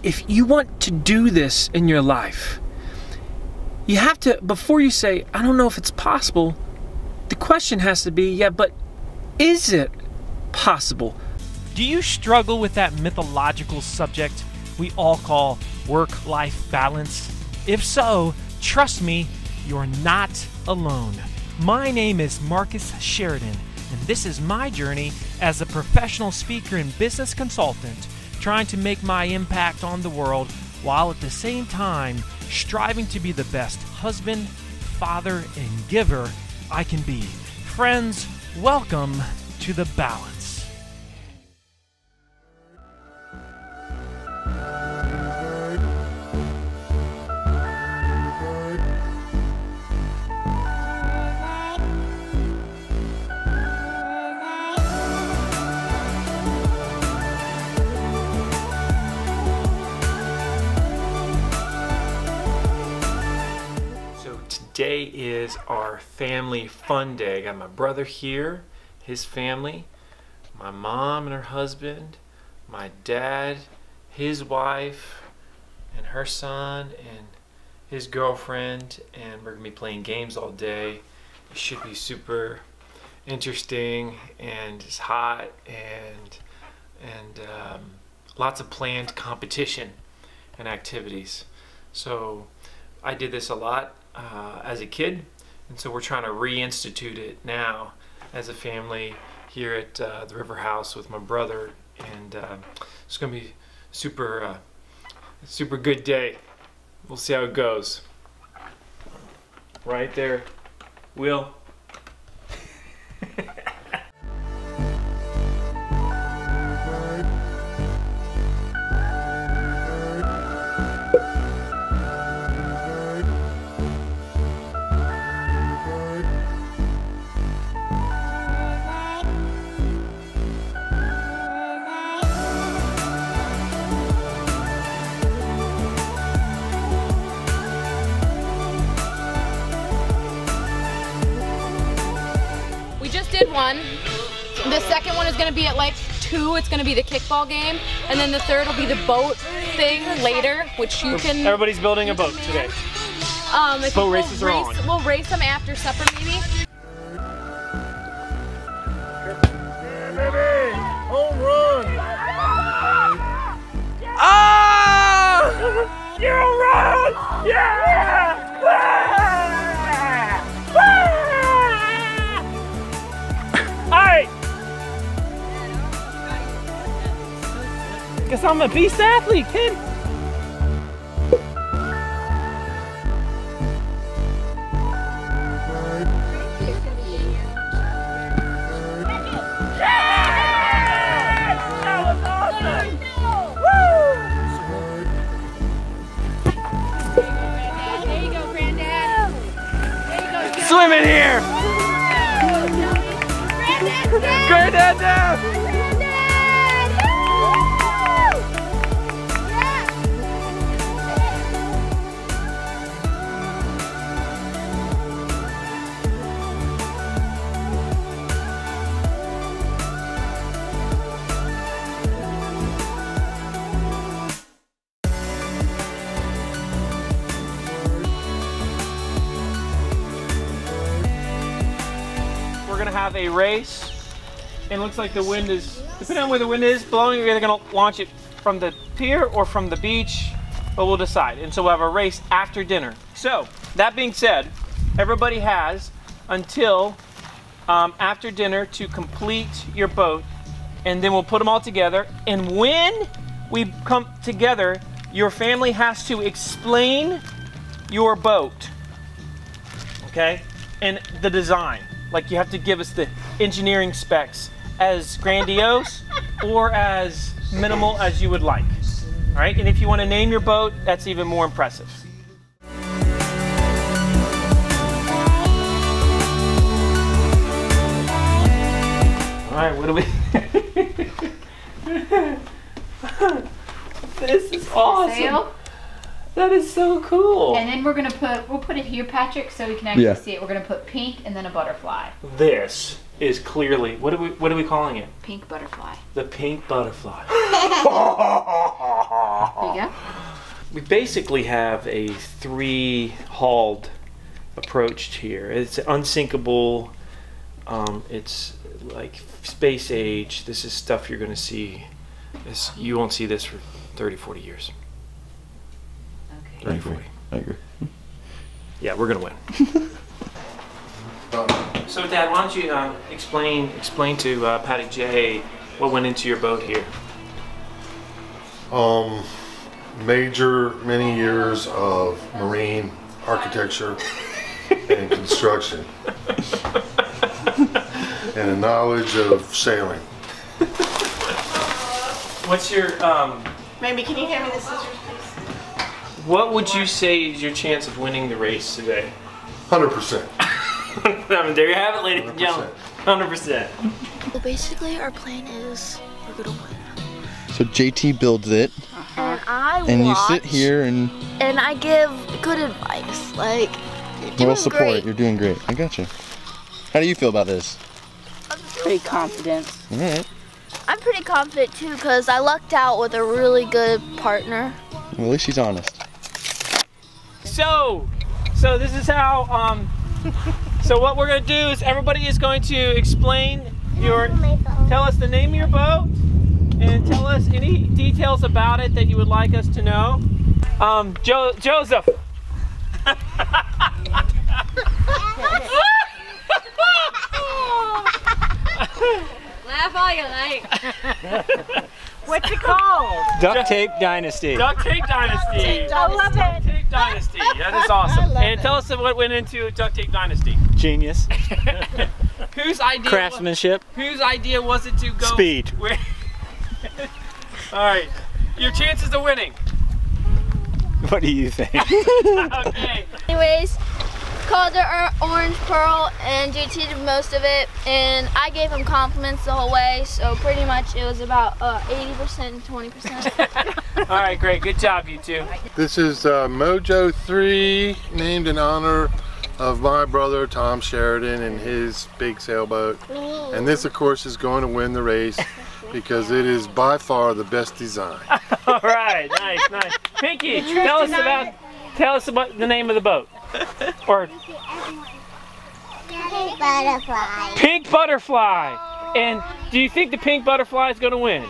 if you want to do this in your life, you have to, before you say, I don't know if it's possible, the question has to be, yeah, but is it possible? Do you struggle with that mythological subject we all call work-life balance? If so, trust me, you're not alone. My name is Marcus Sheridan, and this is my journey as a professional speaker and business consultant, trying to make my impact on the world while at the same time striving to be the best husband, father, and giver I can be. Friends, welcome to The Balance. Today is our family fun day. I got my brother here, his family, my mom and her husband, my dad, his wife, and her son, and his girlfriend, and we're gonna be playing games all day. It should be super interesting, and it's hot, and lots of planned competition and activities. So I did this a lot as a kid, and so we're trying to reinstitute it now as a family here at the River House with my brother, and it's gonna be super good day. We'll see how it goes. Right there, Will. Did one. The second one is going to be at like 2. It's going to be the kickball game, and then the third will be the boat thing later, which you can. Everybody's building a boat today. Boat races are on. We'll race them after supper, maybe. Baby, home run! Oh! You run! Yeah! Alright! Guess I'm a beast athlete, kid! That was awesome! Woo! There you go, Granddad. There you go. Swim in here! Granddad down! Granddad! Yeah! We're gonna have a race. And it looks like the wind is, depending on where the wind is blowing, you're either going to launch it from the pier or from the beach, but we'll decide. And so we'll have a race after dinner. So, that being said, everybody has until after dinner to complete your boat, and then we'll put them all together. And when we come together, your family has to explain your boat, okay? And the design. Like, you have to give us the engineering specs, as grandiose or as minimal as you would like. All right, and if you want to name your boat, that's even more impressive. All right, what do we? This is awesome. Sail. That is so cool. And then we'll put it here, Patrick, so we can actually see it. We're gonna put pink and then a butterfly. This is clearly, what are we calling it? Pink butterfly. The pink butterfly. There you go. We basically have a 3-hauled approach here. It's unsinkable. It's like space age. This is stuff you're going to see. You won't see this for 30, 40 years. Okay. 30, 40. I agree. Yeah, we're going to win. So, Dad, why don't you explain to Patty J what went into your boat here? Many years of marine architecture and construction, and a knowledge of sailing. What's your Maybe can you hand me the scissors, please? what would you say is your chance of winning the race today? 100%. I mean, there you have it, ladies and gentlemen. 100%. Well, basically, our plan is we're gonna win. So JT builds it, And you sit here and I give good advice. Like, you're doing moral support. great. You're doing great. I gotcha. How do you feel about this? Pretty confident. All right. I'm pretty confident too because I lucked out with a really good partner. Well, at least she's honest. So this is how. So what we're going to do is everybody is going to explain tell us the name of your boat and tell us any details about it that you would like us to know. Joseph. Laugh all you like. What's it called? Duct Tape Dynasty. Duct Tape Dynasty. I love it. Duct Tape Dynasty. That is awesome. And tell us what went into Duct Tape Dynasty. Genius. Whose idea? Craftsmanship. Whose idea was it to go? Speed. All right. Your chances of winning. What do you think? Okay. Anyways, called her Orange Pearl, and JT did most of it, and I gave him compliments the whole way, so pretty much it was about 80% and 20%. All right, great. Good job, you two. This is Mojo 3, named in honor of my brother Tom Sheridan and his big sailboat. And this, of course, is going to win the race because it is by far the best design. All right, nice. Pinky, tell us about the name of the boat. Or Pink butterfly. Pink Butterfly. And do you think the Pink Butterfly is going to win?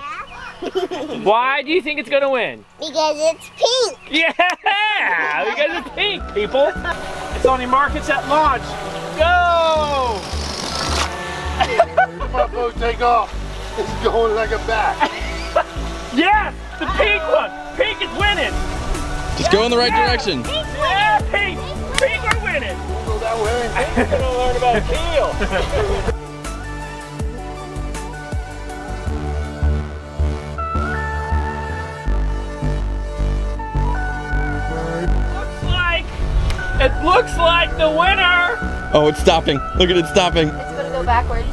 Why do you think it's going to win? Because it's pink. Yeah, because it's pink, people. It's on your markets at launch. Go! My boat take off. It's going like a bat. Yes, the pink one. Pink is winning. Just go in the right direction. Yeah, pink. Pink are winning. We'll go that way. We're gonna learn about keel. It looks like the winner. Oh, it's stopping. Look at it stopping. It's gonna go backwards.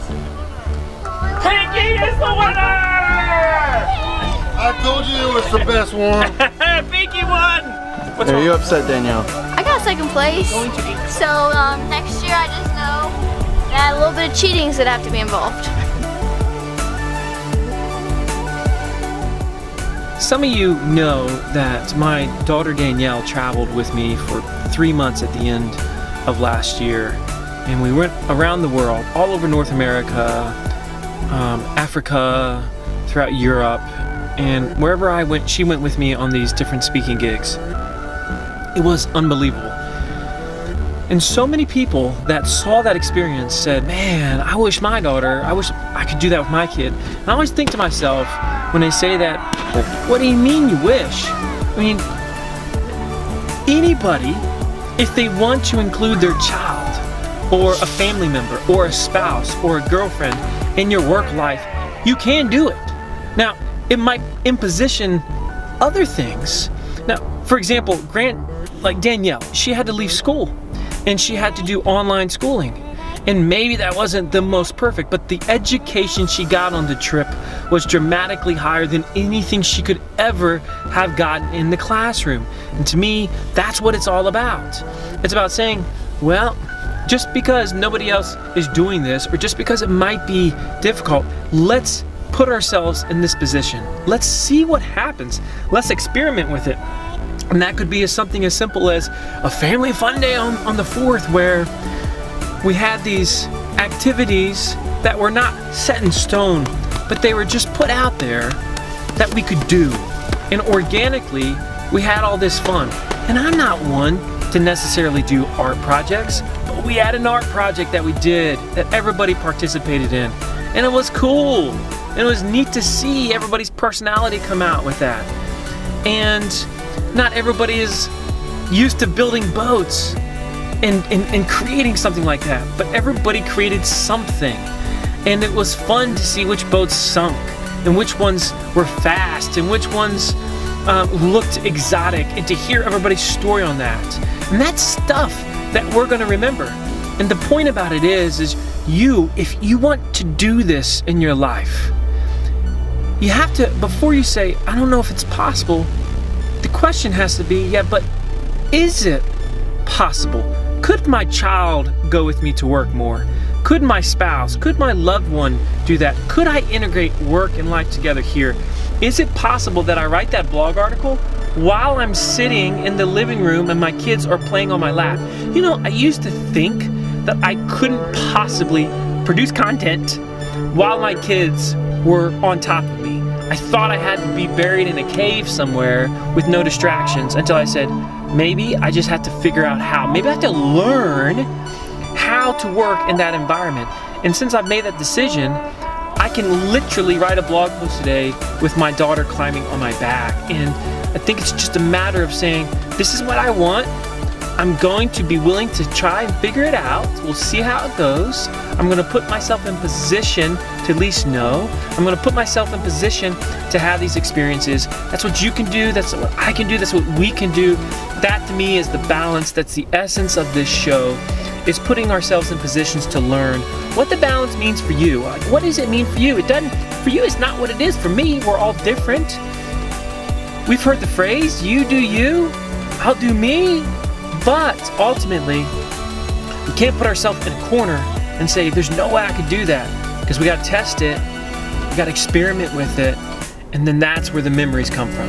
Pinky is the winner. I told you it was the best one. Pinky won. What's Are wrong? you upset, Danielle? I got second place, so next year I just know that a little bit of cheating is gonna have to be involved. Some of you know that my daughter Danielle traveled with me for 3 months at the end of last year, and we went around the world, all over North America, Africa, throughout Europe, and wherever I went, she went with me on these different speaking gigs. It was unbelievable. And so many people that saw that experience said, man, I wish I could do that with my kid. And I always think to myself, when they say that, well, what do you mean you wish? I mean, anybody, if they want to include their child, or a family member, or a spouse, or a girlfriend in your work life, you can do it. Now, it might imposition other things. Now, for example, like Danielle, she had to leave school, and she had to do online schooling. And maybe that wasn't the most perfect, but the education she got on the trip was dramatically higher than anything she could ever have gotten in the classroom. And to me, that's what it's all about. It's about saying, well, just because nobody else is doing this, or just because it might be difficult, let's put ourselves in this position. Let's see what happens. Let's experiment with it. And that could be something as simple as a family fun day on the 4th, where we had these activities that were not set in stone, but they were just put out there that we could do. And organically, we had all this fun. And I'm not one to necessarily do art projects, but we had an art project that we did that everybody participated in. And it was cool. And it was neat to see everybody's personality come out with that. And not everybody is used to building boats and creating something like that, but everybody created something. And it was fun to see which boats sunk, and which ones were fast, and which ones looked exotic, and to hear everybody's story on that. And that's stuff that we're gonna remember. And the point about it is if you want to do this in your life, you have to, before you say, I don't know if it's possible, the question has to be, yeah, but is it possible? Could my child go with me to work more? Could my spouse, could my loved one do that? Could I integrate work and life together here? Is it possible that I write that blog article while I'm sitting in the living room and my kids are playing on my lap? You know, I used to think that I couldn't possibly produce content while my kids were on top of me. I thought I had to be buried in a cave somewhere with no distractions, until I said, maybe I just have to figure out how. Maybe I have to learn how to work in that environment. And since I've made that decision, I can literally write a blog post today with my daughter climbing on my back. And I think it's just a matter of saying, this is what I want. I'm going to be willing to try and figure it out. We'll see how it goes. I'm gonna put myself in position to at least know. I'm gonna put myself in position to have these experiences. That's what you can do, that's what I can do, that's what we can do. That to me is the balance, that's the essence of this show, is putting ourselves in positions to learn what the balance means for you. Like, what does it mean for you? It doesn't, for you it's not what it is. For me, we're all different. We've heard the phrase, you do you, I'll do me. But ultimately, we can't put ourselves in a corner and say, there's no way I could do that, because we gotta test it, we gotta experiment with it, and then that's where the memories come from.